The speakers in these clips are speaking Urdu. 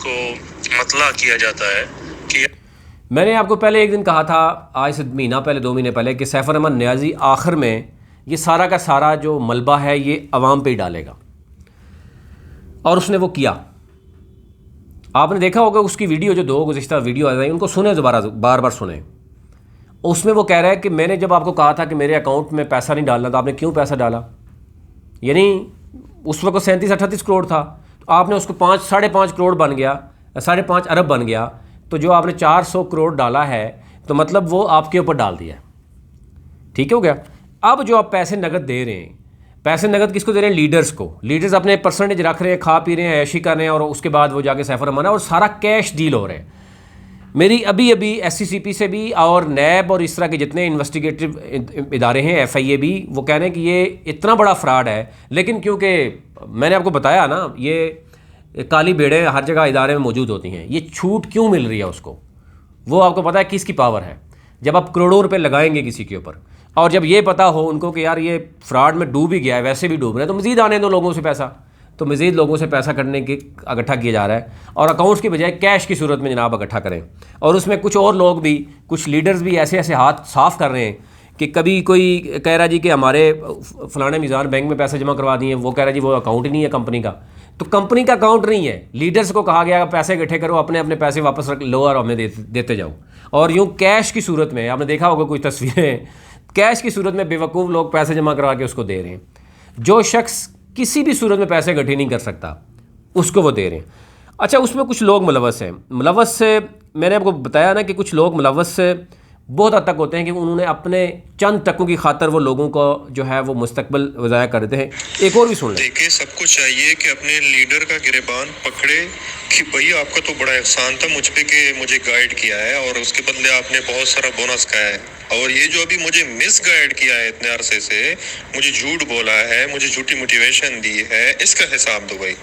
کو مطلع کیا جاتا ہے کہ میں نے آپ کو پہلے ایک دن کہا تھا، آج سے مہینہ پہلے 2 مہینے پہلے، کہ سیف الرحمن نیازی آخر میں یہ سارا کا سارا جو ملبہ ہے یہ عوام پہ ہی ڈالے گا، اور اس نے وہ کیا۔ آپ نے دیکھا ہوگا اس کی ویڈیو، جو 2 گزشتہ ویڈیو آ رہی ہیں ان کو سنیں، دوبارہ بار بار سنیں۔ اس میں وہ کہہ رہا ہے کہ میں نے جب آپ کو کہا تھا کہ میرے اکاؤنٹ میں پیسہ نہیں ڈالنا، تو آپ نے کیوں پیسہ ڈالا؟ یعنی اس وقت 37-38 کروڑ تھا، تو آپ نے اس کو 5.5 کروڑ بن گیا، 5.5 ارب بن گیا، تو جو آپ نے 400 کروڑ ڈالا ہے تو مطلب وہ آپ کے اوپر ڈال دیا ہے، ٹھیک ہو گیا۔ اب جو آپ پیسے نقد دے رہے ہیں، پیسے نقد کس کو دے رہے ہیں؟ لیڈرز کو۔ لیڈرز اپنے پرسنٹیج رکھ رہے ہیں، کھا پی رہے ہیں، عیشی کر رہے ہیں، اور اس کے بعد وہ جا کے سیف الرحمن ہے، اور سارا کیش ڈیل ہو رہا ہے۔ میری ابھی ایس سی سی پی سے بھی اور نیب اور اس طرح کے جتنے انویسٹیگیٹو ادارے ہیں، ایف آئی اے بھی، وہ کہہ رہے ہیں کہ یہ اتنا بڑا فراڈ ہے، لیکن کیونکہ میں نے آپ کو بتایا نا، یہ کالی بیڑے ہر جگہ ادارے میں موجود ہوتی ہیں، یہ چھوٹ کیوں مل رہی ہے اس کو؟ وہ آپ کو پتہ ہے کس کی پاور ہے؟ جب آپ کروڑوں روپے لگائیں گے کسی کے اوپر، اور جب یہ پتہ ہو ان کو کہ یار یہ فراڈ میں ڈوب ہی گیا ہے، ویسے بھی ڈوب رہے ہیں، تو مزید آنے دو لوگوں سے پیسہ، تو مزید لوگوں سے پیسہ کرنے کے اکٹھا کیا جا رہا ہے، اور اکاؤنٹس کی بجائے کیش کی صورت میں جناب اکٹھا کریں۔ اور اس میں کچھ اور لوگ بھی، کچھ لیڈرز بھی ایسے ایسے ہاتھ صاف کر رہے ہیں کہ کبھی کوئی کہہ رہا جی کہ ہمارے فلانے میزان بینک میں پیسے جمع کروا دیے، وہ کہہ رہا جی وہ اکاؤنٹ ہی نہیں ہے کمپنی کا، تو کمپنی کا اکاؤنٹ نہیں ہے، لیڈرز کو کہا گیا پیسے اکٹھے کرو، اپنے اپنے پیسے واپس رکھ لو اور ہمیں دیتے جاؤ۔ اور یوں کیش کی صورت میں، آپ نے دیکھا ہوگا کوئی تصویریں، کیش کی صورت میں بے وقوف لوگ پیسے جمع کروا کے اس کو دے رہے ہیں۔ جو شخص کسی بھی صورت میں پیسے اکٹھے نہیں کر سکتا اس کو وہ دے رہے ہیں۔ اچھا، اس میں کچھ لوگ ملوث ہیں، ملوث سے میں نے آپ کو بتایا نا کہ کچھ لوگ ملوث سے بہت حد تک ہوتے ہیں کہ انہوں نے اپنے چند ٹکوں کی خاطر وہ لوگوں کو جو ہے وہ مستقبل ضائع کر دیتے ہیں۔ ایک اور بھی سن لیں۔ دیکھیں، سب کو چاہیے کہ اپنے لیڈر کا گریبان پکڑے کہ بھائی آپ کا تو بڑا احسان تھا مجھ پہ کہ مجھے گائیڈ کیا ہے، اور اس کے بدلے آپ نے بہت سارا بونس کھایا ہے، اور یہ جو ابھی مجھے مس گائیڈ کیا ہے اتنے عرصے سے، مجھے جھوٹ بولا ہے، مجھے جھوٹی موٹیویشن دی ہے، اس کا حساب دو بھائی۔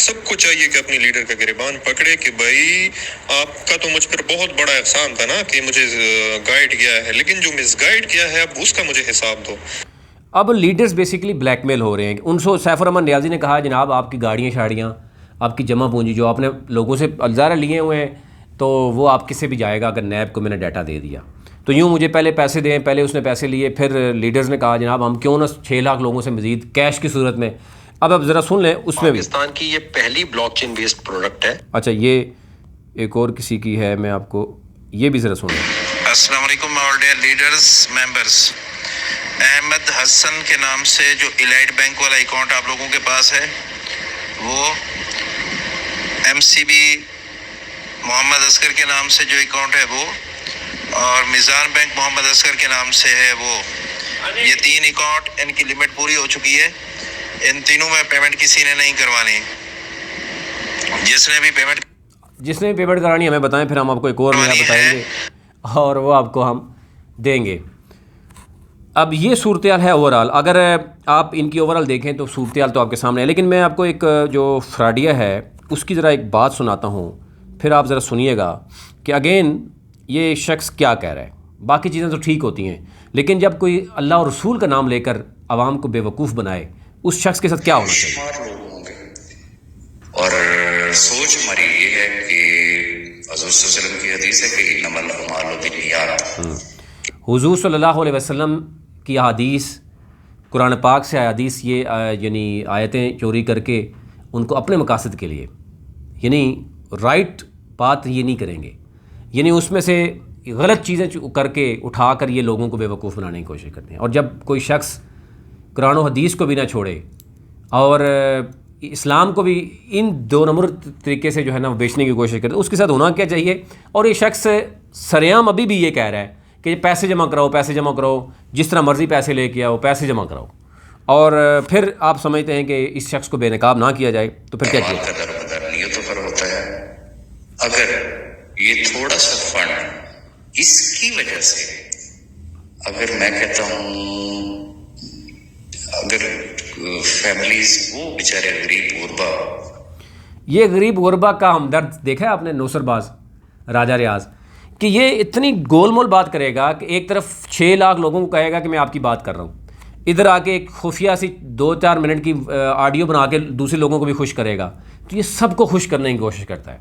سب کو چاہیے کہ اپنے لیڈر کا گریبان پکڑے کہ بھائی آپ کا تو مجھ پر بہت بڑا احسان تھا نا کہ مجھے گائیڈ کیا ہے، لیکن جو مس گائیڈ کیا ہے اب اس کا مجھے حساب دو۔ اب لیڈرز بیسیکلی بلیک میل ہو رہے ہیں۔ ان سے سیف الرحمن نیازی نے کہا جناب آپ کی گاڑیاں شاڑیاں، آپ کی جمع پونجی جو آپ نے لوگوں سے الزارہ لیے ہوئے ہیں، تو وہ آپ کس سے بھی جائے گا اگر نیب کو میں نے ڈیٹا دے دیا، تو یوں مجھے پہلے پیسے دیں۔ پہلے اس نے پیسے لیے، پھر لیڈرز نے کہا جناب ہم کیوں نہ 6 لاکھ لوگوں سے مزید کیش کی صورت میں۔ اب ذرا سن لیں اس میں بھی۔ پاکستان کی یہ پہلی بلاک چین بیسڈ پروڈکٹ ہے۔ اچھا، یہ ایک اور کسی کی ہے، میں آپ کو یہ بھی ذرا سن لیں۔ السلام علیکم آل ڈیئر لیڈرز، ممبرز۔ احمد حسن کے نام سے جو ایلائٹ بینک والا اکاؤنٹ آپ لوگوں کے پاس ہے، وہ M C B Muhammad Asghar کے نام سے جو اکاؤنٹ ہے وہ، اور میزان بینک محمد اصغر کے نام سے ہے وہ، یہ 3 اکاؤنٹ، ان کی لمٹ پوری ہو چکی ہے، ان تینوں میں پیمنٹ کسی نے نہیں کروانی۔ جس نے بھی پیمنٹ کرانی ہمیں بتائیں، پھر ہم آپ کو ایک اور نیا بتائیں گے اور وہ آپ کو ہم دیں گے۔ اب یہ صورتحال ہے اوورال، اگر آپ ان کی اوورال دیکھیں تو صورتحال تو آپ کے سامنے ہے، لیکن میں آپ کو ایک جو فراڈیہ ہے اس کی ذرا ایک بات سناتا ہوں، پھر آپ ذرا سنیے گا کہ اگین یہ شخص کیا کہہ رہا ہے۔ باقی چیزیں تو ٹھیک ہوتی ہیں، لیکن جب کوئی اللہ اور رسول کا نام لے کر عوام کو بے وقوف بنائے، اس شخص کے ساتھ کیا ہونا چاہیے؟ شمار لوگ ہوں گے، اور سوچ ہماری یہ ہے کہ حضور صلی اللہ علیہ وسلم کی حدیث ہے کہ انما الاعمال بالنیات۔ حضور صلی اللہ علیہ وسلم کی احادیث، قرآن پاک سے احادیث، یہ یعنی آیتیں چوری کر کے ان کو اپنے مقاصد کے لیے، یعنی رائٹ بات یہ نہیں کریں گے، یعنی اس میں سے غلط چیزیں کر کے اٹھا کر یہ لوگوں کو بے وقوف بنانے کی کوشش کرتے ہیں۔ اور جب کوئی شخص قرآن و حدیث کو بھی نہ چھوڑے اور اسلام کو بھی ان 2 نمبر طریقے سے جو ہے نا بیچنے کی کوشش کرتے، اس کے ساتھ ہونا کیا چاہیے؟ اور یہ شخص سریعام ابھی بھی یہ کہہ رہا ہے کہ پیسے جمع کراؤ، جس طرح مرضی پیسے لے کے آؤ، پیسے جمع کراؤ، اور پھر آپ سمجھتے ہیں کہ اس شخص کو بے نقاب نہ کیا جائے تو پھر کیا کیا جائے؟ قدر بدر نیتوں پر ہوتا ہے۔ اگر یہ تھوڑا سا فنڈ اس کی وجہ سے، اگر میں کہتا ہوں اگر فیملیز وہ بیچارے غریب غربا، یہ غریب غربا کا ہمدرد دیکھا ہے آپ نے نوسر باز راجہ ریاض، کہ یہ اتنی گول مول بات کرے گا کہ ایک طرف 6 لاکھ لوگوں کو کہے گا کہ میں آپ کی بات کر رہا ہوں، ادھر آ کے ایک خفیہ سی 2-4 منٹ کی آڈیو بنا کے دوسرے لوگوں کو بھی خوش کرے گا، تو یہ سب کو خوش کرنے کی کوشش کرتا ہے۔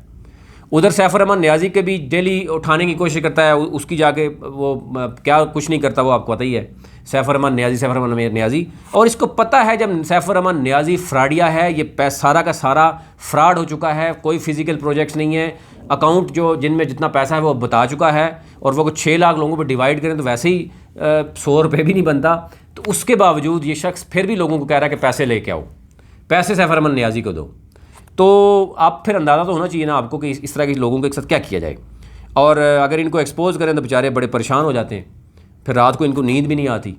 ادھر سیف الرحمان نیازی کے بھی ڈیلی اٹھانے کی کوشش کرتا ہے، اس کی جا کے وہ کیا کچھ نہیں کرتا، وہ آپ کو پتہ ہی ہے، سیف الرحمان نیازی. اور اس کو پتہ ہے جب سیف الرحمان نیازی فراڈیا ہے، یہ سارا کا سارا فراڈ ہو چکا ہے، کوئی فزیکل پروجیکٹس نہیں ہے، اکاؤنٹ جو جن میں جتنا پیسہ ہے وہ بتا چکا ہے، اور وہ 6 لاکھ لوگوں پہ ڈیوائڈ کریں تو ویسے ہی 100 روپے بھی نہیں بنتا. تو اس کے باوجود یہ شخص پھر بھی لوگوں کو کہہ رہا ہے کہ پیسے لے کے آؤ، پیسے سیف الرحمان نیازی کو دو. تو آپ پھر اندازہ تو ہونا چاہیے نا آپ کو کہ اس طرح کے لوگوں کے ساتھ کیا کیا جائے. اور اگر ان کو ایکسپوز کریں تو بیچارے بڑے پریشان ہو جاتے ہیں، پھر رات کو ان کو نیند بھی نہیں آتی،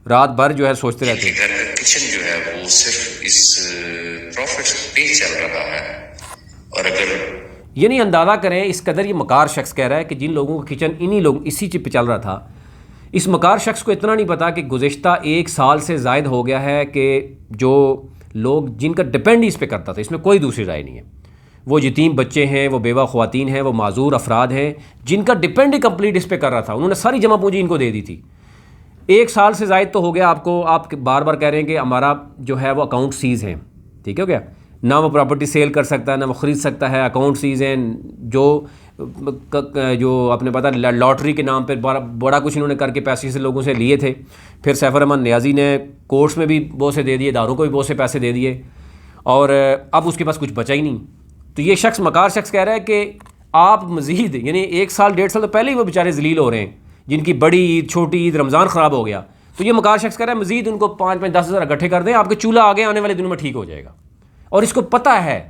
رات بھر جو ہے سوچتے رہتے ہیں. گھر کا کچن جو ہے وہ صرف اس پروفٹ پہ چل رہا ہے. اور اگر یعنی اندازہ کریں اس قدر یہ مکار شخص کہہ رہا ہے کہ جن لوگوں کا کچن اسی چیز پہ چل رہا تھا، اس مکار شخص کو اتنا نہیں پتا کہ گزشتہ 1 سال سے زائد ہو گیا ہے کہ جو لوگ جن کا ڈپینڈ اس پہ کرتا تھا، اس میں کوئی دوسری رائے نہیں ہے، وہ یتیم بچے ہیں، وہ بیوہ خواتین ہیں، وہ معذور افراد ہیں جن کا ڈپینڈ ہی کمپلیٹ اس پہ کر رہا تھا، انہوں نے ساری جمع پونجی ان کو دے دی تھی. 1 سال سے زائد تو ہو گیا آپ بار بار کہہ رہے ہیں کہ ہمارا جو ہے وہ اکاؤنٹ سیز ہیں، ٹھیک ہے کیا، نہ وہ پراپرٹی سیل کر سکتا ہے، نہ وہ خرید سکتا ہے، اکاؤنٹ سیز ہیں، جو آپ نے پتا لاٹری کے نام پہ بڑا کچھ انہوں نے کر کے پیسے سے لوگوں سے لیے تھے. پھر سیف الرحمان نیازی نے کورٹس میں بھی بہت سے دے دیے، اداروں کو بھی بہت سے پیسے دے دیے، اور اب اس کے پاس کچھ بچا ہی نہیں. تو یہ شخص مکار شخص کہہ رہا ہے کہ آپ مزید یعنی 1 سال 1.5 سال تو پہلے ہی وہ بیچارے ذلیل ہو رہے ہیں، جن کی بڑی عید، چھوٹی عید، رمضان خراب ہو گیا. تو یہ مکار شخص کہہ رہا ہے مزید ان کو 5-10 ہزار اکٹھے کر دیں، آپ کے چولہا آگے آنے والے دنوں میں ٹھیک ہو جائے گا. اور اس کو پتہ ہے،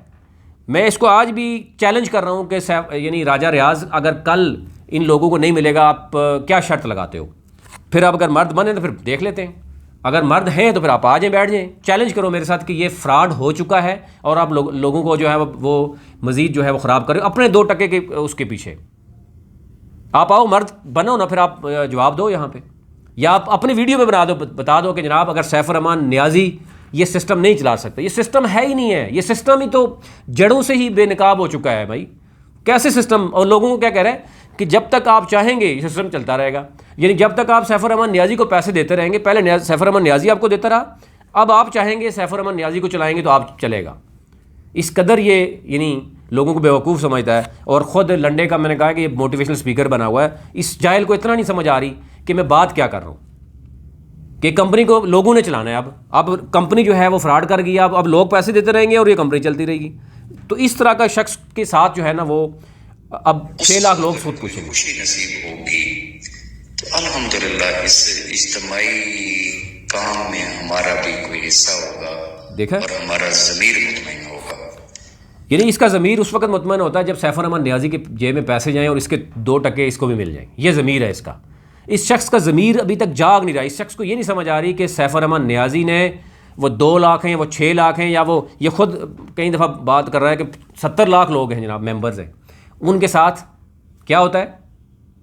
میں اس کو آج بھی چیلنج کر رہا ہوں کہ یعنی راجہ ریاض اگر کل ان لوگوں کو نہیں ملے گا، آپ کیا شرط لگاتے ہو؟ پھر آپ اگر مرد بنے تو پھر دیکھ لیتے ہیں، اگر مرد ہیں تو پھر آپ آ جائیں، بیٹھ جائیں، چیلنج کرو میرے ساتھ کہ یہ فراڈ ہو چکا ہے اور آپ لوگوں کو جو ہے وہ مزید جو ہے وہ خراب کریں اپنے 2 ٹکے کے اس کے پیچھے. آپ آؤ، مرد بنو نا، پھر آپ جواب دو یہاں پہ، یا آپ اپنی ویڈیو میں بتا دو کہ جناب اگر سیف الرحمان نیازی یہ سسٹم نہیں چلا سکتا، یہ سسٹم ہے ہی نہیں ہے، یہ سسٹم ہی تو جڑوں سے ہی بے نقاب ہو چکا ہے بھائی. کیسے سسٹم؟ اور لوگوں کو کیا کہہ رہا ہے کہ جب تک آپ چاہیں گے یہ سسٹم چلتا رہے گا. یعنی جب تک آپ سیف الرحمان نیازی کو پیسے دیتے رہیں گے، پہلے سیف الرحمان نیازی آپ کو دیتا رہا، اب آپ چاہیں گے سیف الرحمان نیازی کو چلائیں گے تو آپ چلے گا. اس قدر یہ یعنی لوگوں کو بیوقوف سمجھتا ہے. اور خود لنڈے کا میں نے کہا کہ یہ موٹیویشنل اسپیکر بنا ہوا ہے. اس جاہل کو اتنا نہیں سمجھ آ رہی کہ میں بات کیا کر رہا ہوں، کہ کمپنی کو لوگوں نے چلانا ہے. اب کمپنی جو ہے وہ فراڈ کر گئی، اب لوگ پیسے دیتے رہیں گے اور یہ کمپنی چلتی رہے گی. تو اس طرح کا شخص کے ساتھ جو ہے نا وہ اب 6 لاکھ لوگ سود پوچھیں گے. خوشی نصیب ہوگی تو الحمدللہ اس اجتماعی کام میں ہمارا بھی کوئی حصہ ہوگا، دیکھا، اور ہمارا ضمیر مطمئن ہوگا. یعنی اس کا ضمیر اس وقت مطمئن ہوتا ہے جب سیف الرحمان نیازی کے جیب میں پیسے جائیں اور اس کے 2 ٹکے اس کو بھی مل جائیں. یہ ضمیر ہے اس کا. اس شخص کا ضمیر ابھی تک جاگ نہیں رہا. اس شخص کو یہ نہیں سمجھ آ رہی کہ سیف الرحمان نیازی نے وہ 2 لاکھ ہیں، وہ 6 لاکھ ہیں، یا وہ یہ خود کئی دفعہ بات کر رہا ہے کہ 70 لاکھ لوگ ہیں جناب، ممبرز ہیں، ان کے ساتھ کیا ہوتا ہے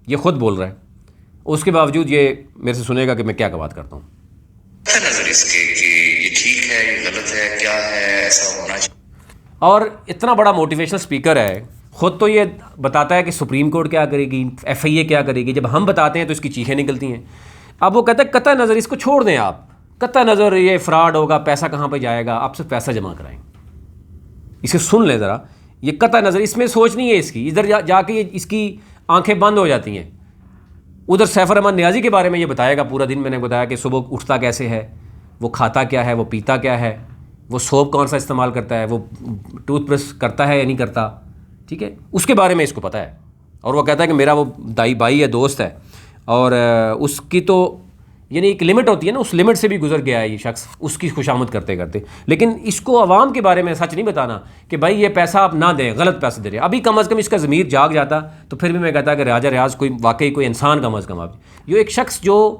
یہ خود بول رہا ہے. اس کے باوجود یہ میرے سے سنے گا کہ میں کیا بات کرتا ہوں. نظر اس کے کہ یہ ٹھیک ہے، یہ غلط ہے، کیا ہے، ایسا ہونا چاہیے. اور اتنا بڑا موٹیویشنل اسپیکر ہے، خود تو یہ بتاتا ہے کہ سپریم کورٹ کیا کرے گی، FIA کیا کرے گی. جب ہم بتاتے ہیں تو اس کی چیخیں نکلتی ہیں. اب وہ کہتا ہے قطع نظر اس کو چھوڑ دیں، آپ قطع نظر یہ فراڈ ہوگا، پیسہ کہاں پہ جائے گا، آپ سے پیسہ جمع کرائیں. اسے سن لیں ذرا، یہ قطع نظر اس میں سوچ نہیں ہے اس کی. ادھر جا کے اس کی آنکھیں بند ہو جاتی ہیں. ادھر سیف الرحمان نیازی کے بارے میں یہ بتائے گا پورا دن. میں نے بتایا کہ صبح اٹھتا کیسے ہے، وہ کھاتا کیا ہے، وہ پیتا کیا ہے، وہ سوپ کون سا استعمال کرتا ہے، وہ ٹوتھ برش کرتا ہے یا نہیں کرتا، ٹھیک ہے، اس کے بارے میں اس کو پتہ ہے. اور وہ کہتا ہے کہ میرا وہ دائی بھائی ہے، دوست ہے، اور اس کی تو یعنی ایک لمٹ ہوتی ہے نا، اس لمٹ سے بھی گزر گیا ہے یہ شخص اس کی خوشامد کرتے کرتے. لیکن اس کو عوام کے بارے میں سچ نہیں بتانا کہ بھائی یہ پیسہ آپ نہ دیں، غلط پیسے دے رہے ہیں. ابھی کم از کم اس کا ضمیر جاگ جاتا تو پھر بھی میں کہتا کہ راجہ ریاض کوئی واقعی کوئی انسان کم از کم. آپ یہ ایک شخص جو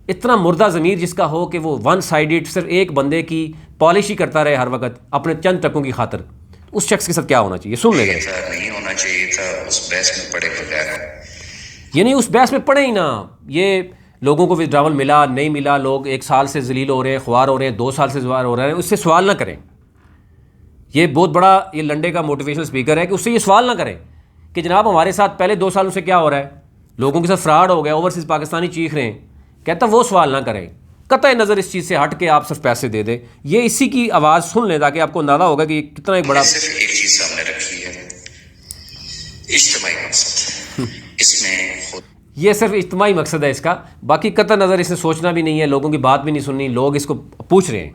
اتنا مردہ ضمیر جس کا ہو کہ وہ 1 سائیڈڈ صرف ایک بندے کی پالش ہی کرتا رہے ہر وقت اپنے چند ٹکوں کی خاطر، اس شخص کے ساتھ کیا ہونا چاہیے سن لے گا. نہیں ہونا چاہیے تھا اس بحث میں پڑے بغیر. یعنی اس بحث میں پڑے ہی نا. یہ لوگوں کو ودراول ملا نہیں ملا، لوگ 1 سال سے ذلیل ہو رہے ہیں، خوار ہو رہے ہیں، 2 سال سے خوار ہو رہے ہیں، اس سے سوال نہ کریں. یہ بہت بڑا یہ لنڈے کا موٹیویشنل اسپیکر ہے کہ اس سے یہ سوال نہ کریں کہ جناب ہمارے ساتھ پہلے 2 سالوں سے کیا ہو رہا ہے، لوگوں کے ساتھ فراڈ ہو گیا، اوورسیز پاکستانی چیخ رہے ہیں. کہتا وہ سوال نہ کریں، قطع نظر اس چیز سے ہٹ کے آپ صرف پیسے دے دیں. یہ اسی کی آواز سن لیں تاکہ آپ کو اندازہ ہوگا کہ یہ کتنا ایک بڑا. صرف ایک چیز سامنے رکھی ہے اجتماعی مقصد ہے اس میں خود یہ صرف اجتماعی مقصد ہے اس کا، باقی قطع نظر اس نے سوچنا بھی نہیں ہے، لوگوں کی بات بھی نہیں سننی. لوگ اس کو پوچھ رہے ہیں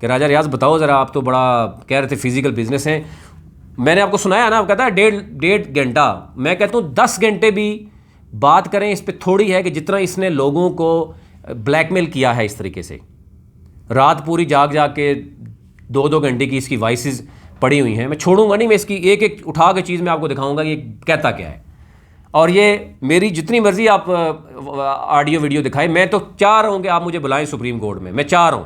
کہ راجہ ریاض بتاؤ ذرا، آپ تو بڑا کہہ رہے تھے فزیکل بزنس ہیں. میں نے آپ کو سنایا نا، کہتا ہے 1.5 گھنٹہ. میں کہتا ہوں 10 گھنٹے بھی بات کریں اس پہ تھوڑی ہے کہ جتنا اس نے لوگوں کو بلیک میل کیا ہے اس طریقے سے. رات پوری جاگ کے 2 گھنٹے کی اس کی وائسز پڑی ہوئی ہیں. میں چھوڑوں گا نہیں، میں اس کی ایک ایک اٹھا کے چیز میں آپ کو دکھاؤں گا یہ کہتا کیا ہے. اور یہ میری جتنی مرضی آپ آڈیو ویڈیو دکھائیں، میں تو چاہ رہا ہوں کہ آپ مجھے بلائیں سپریم کورٹ میں چاہ رہا ہوں،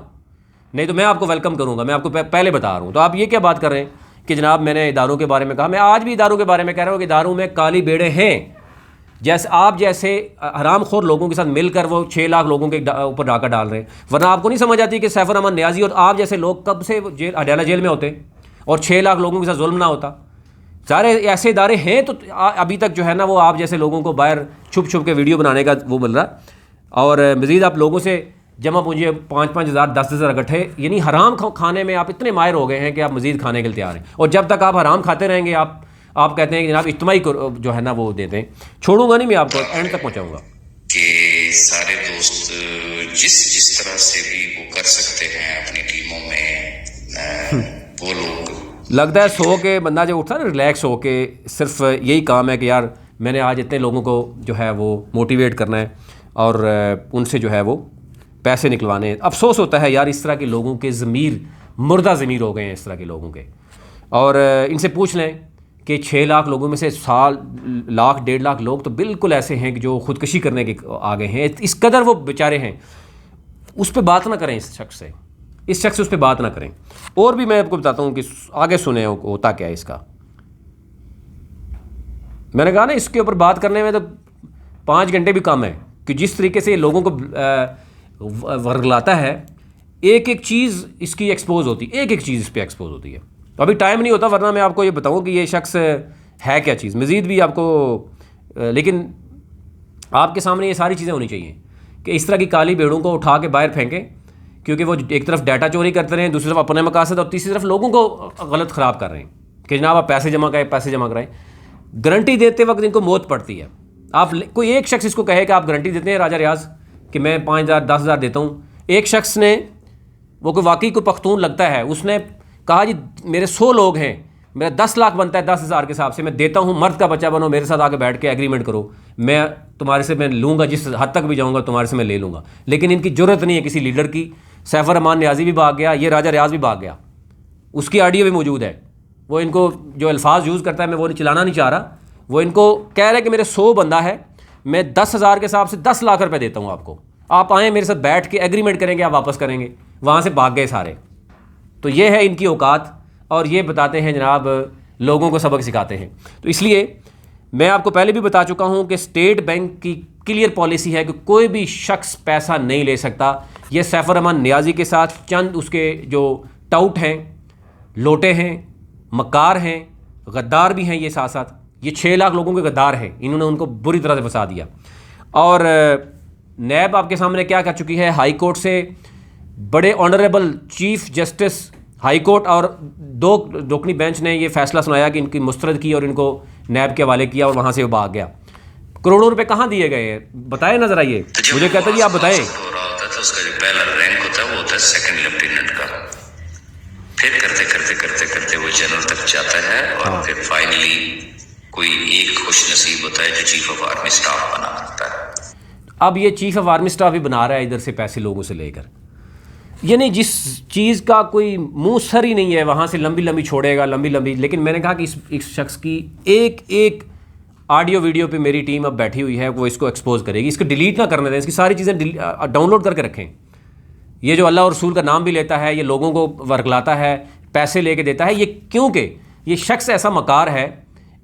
نہیں تو میں آپ کو ویلکم کروں گا. میں آپ کو پہلے بتا رہا ہوں. تو آپ یہ کیا بات کر رہے ہیں کہ جناب میں نے اداروں کے بارے میں کہا؟ میں آج بھی اداروں کے بارے میں کہہ رہا ہوں کہ اداروں میں کالی بیڑے ہیں. جیسے آپ جیسے حرام خور لوگوں کے ساتھ مل کر وہ 6 لاکھ لوگوں کے اوپر ڈاکہ ڈال رہے ہیں. ورنہ آپ کو نہیں سمجھ آتی کہ سیف الرحمان نیازی اور آپ جیسے لوگ کب سے اڈیالہ جیل میں ہوتے اور 6 لاکھ لوگوں کے ساتھ ظلم نہ ہوتا. سارے ایسے ادارے ہیں تو ابھی تک جو ہے نا وہ آپ جیسے لوگوں کو باہر چھپ کے ویڈیو بنانے کا وہ مل رہا. اور مزید آپ لوگوں سے جمع پونجی 5-5 ہزار 10-10 ہزار اکٹھے، یعنی حرام کھانے میں آپ اتنے ماہر ہو گئے ہیں کہ آپ مزید کھانے کے لیے تیار ہیں. اور جب تک آپ حرام کھاتے رہیں گے آپ کہتے ہیں کہ جناب اجتماعی جو ہے نا وہ دیتے ہیں. چھوڑوں گا نہیں، میں آپ کو اینڈ تک پہنچاؤں گا. کہ سارے دوست جس طرح سے بھی وہ کر سکتے ہیں اپنی ٹیموں میں، وہ لوگ لگتا ہے سو کے بندہ جو اٹھتا ہے نا ریلیکس ہو کے صرف یہی کام ہے کہ یار میں نے آج اتنے لوگوں کو جو ہے وہ موٹیویٹ کرنا ہے اور ان سے جو ہے وہ پیسے نکلوانے ہیں. افسوس ہوتا ہے یار، اس طرح کے لوگوں کے ضمیر مردہ ضمیر ہو گئے ہیں اس طرح کے لوگوں کے. اور ان سے پوچھ لیں کہ 6 لاکھ لوگوں میں سے 1.5 لاکھ لوگ تو بالکل ایسے ہیں کہ جو خودکشی کرنے کے آگے ہیں. اس قدر وہ بیچارے ہیں. اس پہ بات نہ کریں، اس شخص اس پہ بات نہ کریں. اور بھی میں آپ کو بتاتا ہوں کہ آگے سنیں ہوتا کیا ہے اس کا. میں نے کہا نا اس کے اوپر بات کرنے میں تو 5 گھنٹے بھی کم ہے کہ جس طریقے سے لوگوں کو ورگلاتا ہے. ایک ایک چیز اس کی ایکسپوز ہوتی ہے، ایک چیز اس پہ ایکسپوز ہوتی ہے. ابھی ٹائم نہیں ہوتا ورنہ میں آپ کو یہ بتاؤں کہ یہ شخص ہے کیا چیز. مزید بھی آپ کو لیکن آپ کے سامنے یہ ساری چیزیں ہونی چاہیے کہ اس طرح کی کالی بھیڑوں کو اٹھا کے باہر پھینکیں، کیونکہ وہ ایک طرف ڈیٹا چوری کرتے رہے ہیں، دوسری طرف اپنے مقاصد، اور تیسری طرف لوگوں کو غلط خراب کر رہے ہیں کہ جناب آپ پیسے جمع کرائیں. گارنٹی دیتے وقت ان کو موت پڑتی ہے. آپ کوئی ایک شخص اس کو کہے کہ آپ گارنٹی دیتے ہیں راجہ ریاض کہ میں 5,000 10,000 دیتا ہوں. ایک شخص نے وہ کوئی واقعی کوئی پختون لگتا ہے، اس نے کہا جی میرے 100 لوگ ہیں، میرا 10 لاکھ بنتا ہے 10,000 کے حساب سے، میں دیتا ہوں، مرد کا بچہ بنو، میرے ساتھ آ کے بیٹھ کے ایگریمنٹ کرو، میں تمہارے سے میں لوں گا، جس حد تک بھی جاؤں گا تمہارے سے میں لے لوں گا. لیکن ان کی جرت نہیں ہے کسی لیڈر کی. سیف الرحمان نیازی بھی بھاگ گیا، یہ راجہ ریاض بھی بھاگ گیا. اس کی آڈیو بھی موجود ہے. وہ ان کو جو الفاظ یوز کرتا ہے میں وہ چلانا نہیں چاہ رہا. وہ ان کو کہہ رہا ہے کہ میرے 100 بندہ ہے، میں 10,000 کے حساب سے 10 لاکھ روپے دیتا ہوں آپ کو، آپ آئیں میرے ساتھ بیٹھ کے ایگریمنٹ کریں گے، آپ واپس کریں گے. وہاں سے بھاگ گئے سارے. تو یہ ہے ان کی اوقات، اور یہ بتاتے ہیں جناب لوگوں کو سبق سکھاتے ہیں. تو اس لیے میں آپ کو پہلے بھی بتا چکا ہوں کہ اسٹیٹ بینک کی کلیئر پالیسی ہے کہ کوئی بھی شخص پیسہ نہیں لے سکتا. یہ سیف الرحمان نیازی کے ساتھ چند اس کے جو ٹاؤٹ ہیں، لوٹے ہیں، مکار ہیں، غدار بھی ہیں، یہ ساتھ یہ 6 لاکھ لوگوں کے غدار ہیں. انہوں نے ان کو بری طرح سے پھنسا دیا. اور نیب آپ کے سامنے کیا کر چکی ہے، ہائی کورٹ سے بڑے honourable chief justice high court اور 2 رکنی بینچ نے یہ فیصلہ سنایا کہ ان کی مسترد کی اور ان کو نیب کے حوالے کیا، اور وہاں سے وہ بھاگ گیا. کروڑوں روپے کہاں دیے گئے ہیں بتائیں نا ذرا. یہ مجھے کہتا ہے جی آپ بتائیں. ہو رہا ہوتا ہے تو اس کا جو پہلا رینک ہوتا ہے وہ ہوتا ہے سیکنڈ لیفٹیننٹ کا، پھر کرتے کرتے کرتے کرتے وہ جنرل تک جاتا ہے، اور پھر فائنلی کوئی ایک خوش نصیب ہوتا ہے جو چیف آف آرمی اسٹاف بنا کرتا ہے. اب یہ چیف آف آرمی اسٹاف بھی بنا رہا ہے ادھر سے پیسے لوگوں سے لے کر. یعنی جس چیز کا کوئی منہ سر ہی نہیں ہے وہاں سے لمبی چھوڑے گا لمبی. لیکن میں نے کہا کہ اس شخص کی ایک آڈیو ویڈیو پہ میری ٹیم اب بیٹھی ہوئی ہے، وہ اس کو ایکسپوز کرے گی. اس کو ڈیلیٹ نہ کرنے دیں، اس کی ساری چیزیں ڈاؤن لوڈ کر کے رکھیں. یہ جو اللہ اور رسول کا نام بھی لیتا ہے، یہ لوگوں کو ورگلاتا ہے، پیسے لے کے دیتا ہے. یہ کیونکہ یہ شخص ایسا مکار ہے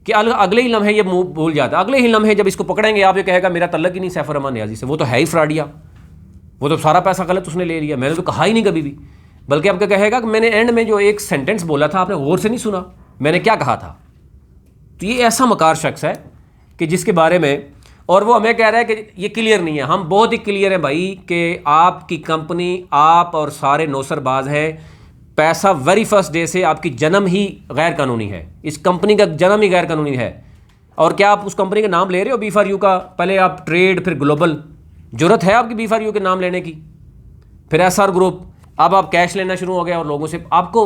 کہ اگلے ہی لمحے یہ منہ بھول جاتا ہے. اگلے ہی لمحے جب اس کو پکڑیں گے آپ یہ کہے گا میرا تعلق ہی نہیں سیف الرحمان نیازی سے، وہ تو ہے ہی فراڈیا، وہ تو سارا پیسہ غلط اس نے لے لیا، میں نے تو کہا ہی نہیں کبھی بھی. بلکہ آپ کا کہے گا کہ میں نے اینڈ میں جو ایک سینٹنس بولا تھا آپ نے غور سے نہیں سنا، میں نے کیا کہا تھا. تو یہ ایسا مکار شخص ہے کہ جس کے بارے میں، اور وہ ہمیں کہہ رہا ہے کہ یہ کلیئر نہیں ہے. ہم بہت ہی کلیئر ہیں بھائی کہ آپ کی کمپنی، آپ اور سارے نوسر باز ہیں. پیسہ ویری فرسٹ ڈے سے آپ کی جنم ہی غیر قانونی ہے، اس کمپنی کا جنم ہی غیر قانونی ہے. اور کیا آپ اس کمپنی کا نام لے رہے ہو B4U کا؟ پہلے آپ ٹریڈ پھر گلوبل، جرت ہے آپ کی B4U کے نام لینے کی؟ پھر SR گروپ، اب آپ کیش لینا شروع ہو گیا اور لوگوں سے آپ کو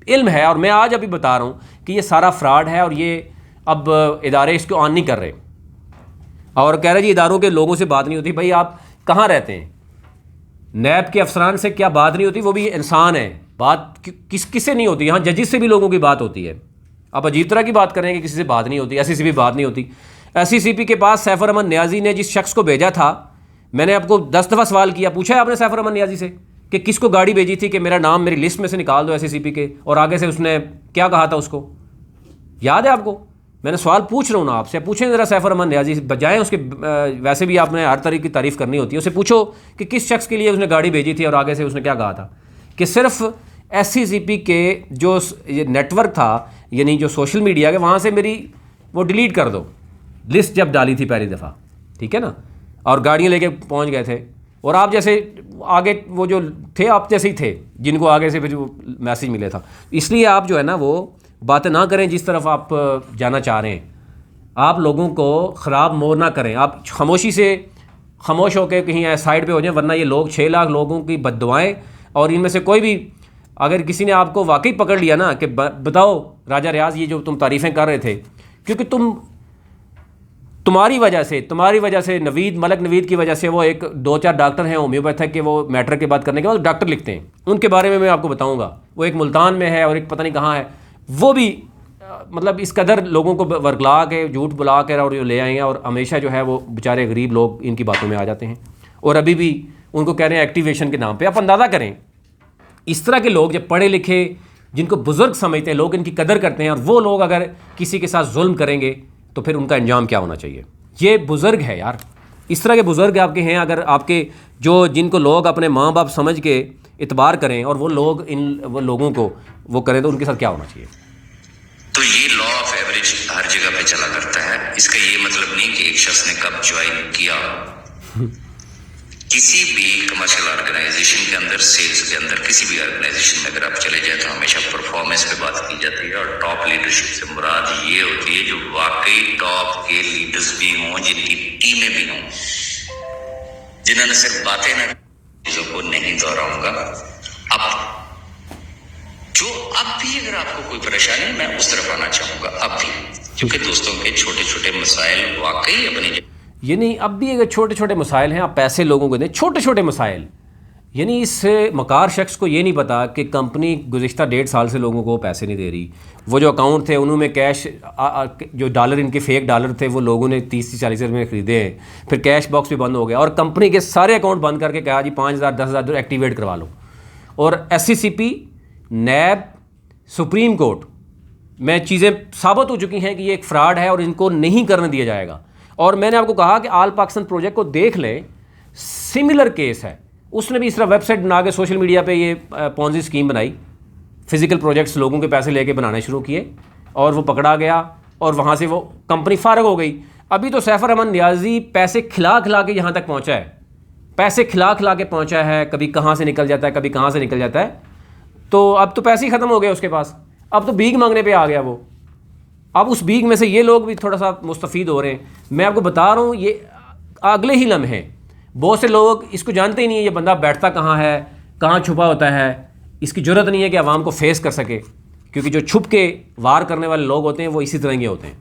علم ہے، اور میں آج ابھی بتا رہا ہوں کہ یہ سارا فراڈ ہے، اور یہ اب ادارے اس کو آن نہیں کر رہے، اور کہہ رہے جی اداروں کے لوگوں سے بات نہیں ہوتی. بھائی آپ کہاں رہتے ہیں؟ نیب کے افسران سے کیا بات نہیں ہوتی؟ وہ بھی انسان ہے، بات کس سے نہیں ہوتی؟ یہاں ججز سے بھی لوگوں کی بات ہوتی ہے. آپ عجیب طرح کی بات کریں کہ کسی سے بات نہیں ہوتی، SCCP بات نہیں ہوتی. SCCP کے پاس سیف الرحمن نیازی نے جس شخص کو بھیجا تھا، میں نے آپ کو 10 دفعہ سوال کیا، پوچھا ہے آپ نے سیف الرحمن نیازی سے کہ کس کو گاڑی بھیجی تھی کہ میرا نام میری لسٹ میں سے نکال دو SCCP کے، اور آگے سے اس نے کیا کہا تھا؟ اس کو یاد ہے آپ کو؟ میں نے سوال پوچھ رہا ہوں نا آپ سے، پوچھیں ذرا سیف الرحمن نیازی بجائے اس کے، ویسے بھی آپ نے ہر طرح کی تعریف کرنی ہوتی ہے، اسے پوچھو کہ کس شخص کے لیے اس نے گاڑی بھیجی تھی اور آگے سے اس نے کیا کہا تھا. کہ صرف SCCP کے جو نیٹ ورک تھا، یعنی جو سوشل میڈیا کے، وہاں سے میری وہ ڈیلیٹ کر دو لسٹ جب ڈالی تھی پہلی دفعہ، ٹھیک ہے نا، اور گاڑیاں لے کے پہنچ گئے تھے، اور آپ جیسے آگے وہ جو تھے آپ جیسے ہی تھے جن کو آگے سے پھر وہ میسیج ملے تھا. اس لیے آپ جو ہے نا وہ باتیں نہ کریں جس طرف آپ جانا چاہ رہے ہیں. آپ لوگوں کو خراب مور نہ کریں، آپ خاموشی سے خاموش ہو کے کہیں سائڈ پہ ہو جائیں، ورنہ یہ لوگ 6 لاکھ لوگوں کی بد دعائیں، اور ان میں سے کوئی بھی اگر کسی نے آپ کو واقعی پکڑ لیا نا کہ بتاؤ راجہ ریاض یہ جو تم تعریفیں کر رہے تھے، کیونکہ تمہاری وجہ سے نوید ملک نوید کی وجہ سے وہ 2-4 ڈاکٹر ہیں ہومیوپیتھک کے، وہ میٹر کے بات کرنے کے بعد ڈاکٹر لکھتے ہیں، ان کے بارے میں آپ کو بتاؤں گا. وہ ایک ملتان میں ہے اور ایک پتہ نہیں کہاں ہے، وہ بھی مطلب اس قدر لوگوں کو ورگلا کے جھوٹ بلا کر اور لے آئے ہیں، اور ہمیشہ جو ہے وہ بیچارے غریب لوگ ان کی باتوں میں آ جاتے ہیں، اور ابھی بھی ان کو کہہ رہے ہیں ایکٹیویشن کے نام پہ. آپ اندازہ کریں اس طرح کے لوگ جب پڑھے لکھے جن کو بزرگ سمجھتے ہیں، لوگ ان کی قدر کرتے ہیں، اور وہ لوگ اگر کسی کے ساتھ ظلم کریں گے تو پھر ان کا انجام کیا ہونا چاہیے. یہ بزرگ ہے یار، اس طرح کے بزرگ آپ کے ہیں، اگر آپ کے جن کو لوگ اپنے ماں باپ سمجھ کے اعتبار کریں اور وہ لوگ وہ لوگوں کو وہ کریں تو ان کے ساتھ کیا ہونا چاہیے. تو یہ لا آف ایوریج ہر جگہ پہ چلا کرتا ہے. اس کا یہ مطلب نہیں کہ ایک شخص نے کب جوائن کیا. کسی بھی کمرشل آرگنائزیشن کے اندر، سیلز کے اندر، کسی بھی آرگنائزیشن میں اگر آپ چلے جائیں تو ہمیشہ پرفارمنس پہ بات کی جاتی ہے، اور ٹاپ لیڈرشپ سے مراد یہ ہوتی ہے جو واقعی ٹاپ کے لیڈرز بھی ہوں، جن کی ٹیمیں بھی ہوں، جنہوں نے صرف باتیں نہ، چیزوں کو نہیں دہراؤں گا. اب بھی اگر آپ کو کوئی پریشانی ہے میں اس طرف آنا چاہوں گا، اب بھی، کیونکہ دوستوں کے چھوٹے چھوٹے مسائل واقعی اپنی یعنی اب بھی اگر چھوٹے چھوٹے مسائل ہیں، آپ پیسے لوگوں کو دیں، چھوٹے چھوٹے مسائل، یعنی اس مکار شخص کو یہ نہیں پتا کہ کمپنی گزشتہ 1.5 سال سے لوگوں کو پیسے نہیں دے رہی. وہ جو اکاؤنٹ تھے انہوں میں کیش، جو ڈالر ان کے فیک ڈالر تھے وہ لوگوں نے 30-40 ہزار میں خریدے ہیں، پھر کیش باکس بھی بند ہو گیا، اور کمپنی کے سارے اکاؤنٹ بند کر کے کہا جی 5,000 10,000 ایکٹیویٹ کروا لو. اور SCCP، نیب، سپریم کورٹ میں چیزیں ثابت ہو چکی ہیں کہ یہ ایک فراڈ ہے اور ان کو نہیں کرنے دیا جائے گا. اور میں نے آپ کو کہا کہ آل پاکستان پروجیکٹ کو دیکھ لیں، سملر کیس ہے. اس نے بھی اس طرح ویب سائٹ بنا کے سوشل میڈیا پہ یہ پونزی اسکیم بنائی، فزیکل پروجیکٹس لوگوں کے پیسے لے کے بنانے شروع کیے، اور وہ پکڑا گیا اور وہاں سے وہ کمپنی فارغ ہو گئی. ابھی تو سیف الرحمن نیازی پیسے کھلا کے یہاں تک پہنچا ہے، پیسے کھلا کے پہنچا ہے، کبھی کہاں سے نکل جاتا ہے، کبھی کہاں سے نکل جاتا ہے. تو اب تو پیسے ہی ختم ہو گئے اس کے پاس، اب تو بھیک مانگنے پہ آ گیا وہ. اب اس بھیک میں سے یہ لوگ بھی تھوڑا سا مستفید ہو رہے ہیں. میں آپ کو بتا رہا ہوں یہ اگلے ہی لمحے بہت سے لوگ اس کو جانتے ہی نہیں ہیں یہ بندہ بیٹھتا کہاں ہے، کہاں چھپا ہوتا ہے. اس کی جرت نہیں ہے کہ عوام کو فیس کر سکے، کیونکہ جو چھپ کے وار کرنے والے لوگ ہوتے ہیں وہ اسی طرح کے ہوتے ہیں.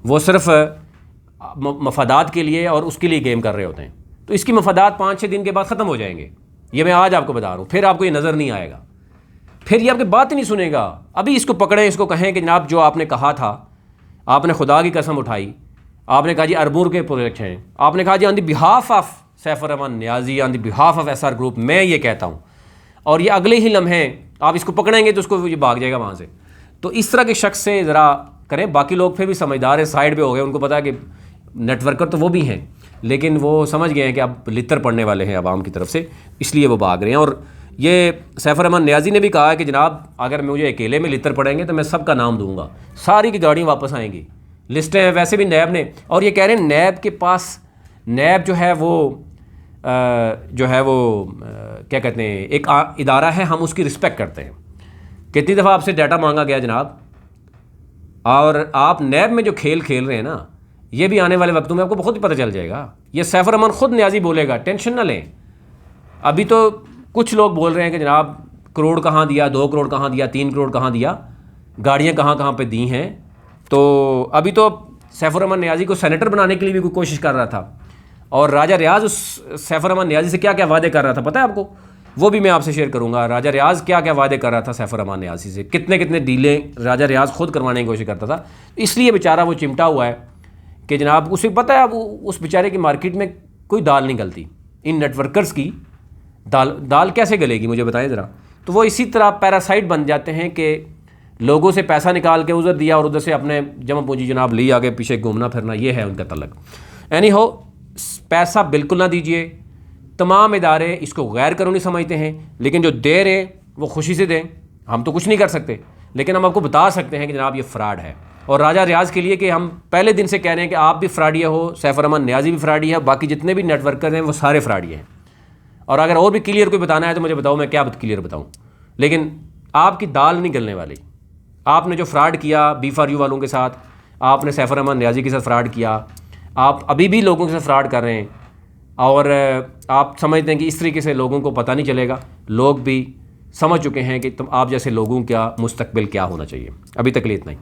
وہ صرف مفادات کے لیے اور اس کے لیے گیم کر رہے ہوتے ہیں. تو اس کی مفادات 5-6 دن کے بعد ختم ہو جائیں گے. یہ میں آج آپ کو بتا رہا ہوں، پھر آپ کو یہ نظر نہیں آئے گا، پھر یہ آپ کی بات ہی نہیں سنے گا. ابھی اس کو پکڑیں، اس کو کہیں کہ جناب جو آپ نے کہا تھا، آپ نے خدا کی قسم اٹھائی، آپ نے کہا جی اربور کے پروجیکٹ ہیں، آپ نے کہا جی آن دی بہاف آف سیف الرحمن نیازی، آن دی بہاف آف SR گروپ میں یہ کہتا ہوں، اور یہ اگلے ہی لمحے آپ اس کو پکڑیں گے تو اس کو یہ بھاگ جائے گا وہاں سے. تو اس طرح کے شخص سے ذرا کریں. باقی لوگ پھر بھی سمجھدار ہیں، سائڈ پہ ہو گئے، ان کو پتا ہے کہ نیٹ ورکر تو وہ بھی ہیں، لیکن وہ سمجھ گئے ہیں کہ اب لتر پڑنے والے ہیں عوام کی طرف سے، اس لیے وہ بھاگ رہے ہیں. اور یہ سیف الرحمن نیازی نے بھی کہا ہے کہ جناب اگر مجھے اکیلے میں لتر پڑیں گے تو میں سب کا نام دوں گا، ساری کی گاڑیاں واپس آئیں گی. لسٹیں ہیں ویسے بھی نیب نے، اور یہ کہہ رہے ہیں نیب کے پاس، نیب جو ہے وہ کیا کہتے ہیں ایک ادارہ ہے، ہم اس کی رسپیکٹ کرتے ہیں. کتنی دفعہ آپ سے ڈیٹا مانگا گیا جناب؟ اور آپ نیب میں جو کھیل کھیل رہے ہیں نا، یہ بھی آنے والے وقتوں میں آپ کو بہت ہی پتہ چل جائے گا. یہ سیف الرحمان خود نیازی بولے گا، ٹینشن نہ لیں. ابھی تو کچھ لوگ بول رہے ہیں کہ جناب کروڑ کہاں دیا، 2 کروڑ کہاں دیا، 3 کروڑ کہاں دیا، گاڑیاں کہاں کہاں پہ دی ہیں. تو ابھی تو سیف الرحمان نیازی کو سینیٹر بنانے کے لیے بھی کوئی کوشش کر رہا تھا، اور راجہ ریاض اس سیف الرحمان نیازی سے کیا کیا وعدے کر رہا تھا پتہ ہے آپ کو؟ وہ بھی میں آپ سے شیئر کروں گا. راجہ ریاض کیا کیا وعدے کر رہا تھا سیف الرحمان نیازی سے، کتنے کتنے ڈیلیں راجہ ریاض خود کروانے کی کوشش کرتا تھا. اس لیے بیچارہ وہ چمٹا ہوا ہے کہ جناب اسے پتہ ہے اب اس بیچارے کی مارکیٹ میں کوئی دال نہیں گلتی. ان نیٹ ورکرز کی دال کیسے گلے گی مجھے بتائیں ذرا. تو وہ اسی طرح پیراسائٹ بن جاتے ہیں کہ لوگوں سے پیسہ نکال کے ادھر دیا اور ادھر سے اپنے جمع پونجی جناب لی آگے پیچھے گھومنا پھرنا، یہ ہے ان کا تعلق. اینی ہو، پیسہ بالکل نہ دیجیے. تمام ادارے اس کو غیر قانونی سمجھتے ہیں، لیکن جو دے رہے وہ خوشی سے دیں. ہم تو کچھ نہیں کر سکتے، لیکن ہم آپ کو بتا سکتے ہیں کہ جناب یہ فراڈ ہے. اور راجہ ریاض کے لیے کہ ہم پہلے دن سے کہہ رہے ہیں کہ آپ بھی فراڈیہ ہو، سیف الرحمان نیازی بھی فراڈی ہے، باقی جتنے بھی نیٹ ورکر ہیں وہ سارے فراڈیہ ہیں. اور اگر اور بھی کلیئر کوئی بتانا ہے تو مجھے بتاؤ، میں کیا کلیئر بتاؤں. لیکن آپ کی دال نہیں گلنے والی. آپ نے جو فراڈ کیا B4U والوں کے ساتھ، آپ نے سیف الرحمان نیازی کے ساتھ فراڈ کیا، آپ ابھی بھی لوگوں کے ساتھ فراڈ کر رہے ہیں، اور آپ سمجھتے ہیں کہ اس طریقے سے لوگوں کو پتہ نہیں چلے گا. لوگ بھی سمجھ چکے ہیں کہ آپ جیسے لوگوں کا مستقبل کیا ہونا چاہیے. ابھی تک لیے اتنا ہی.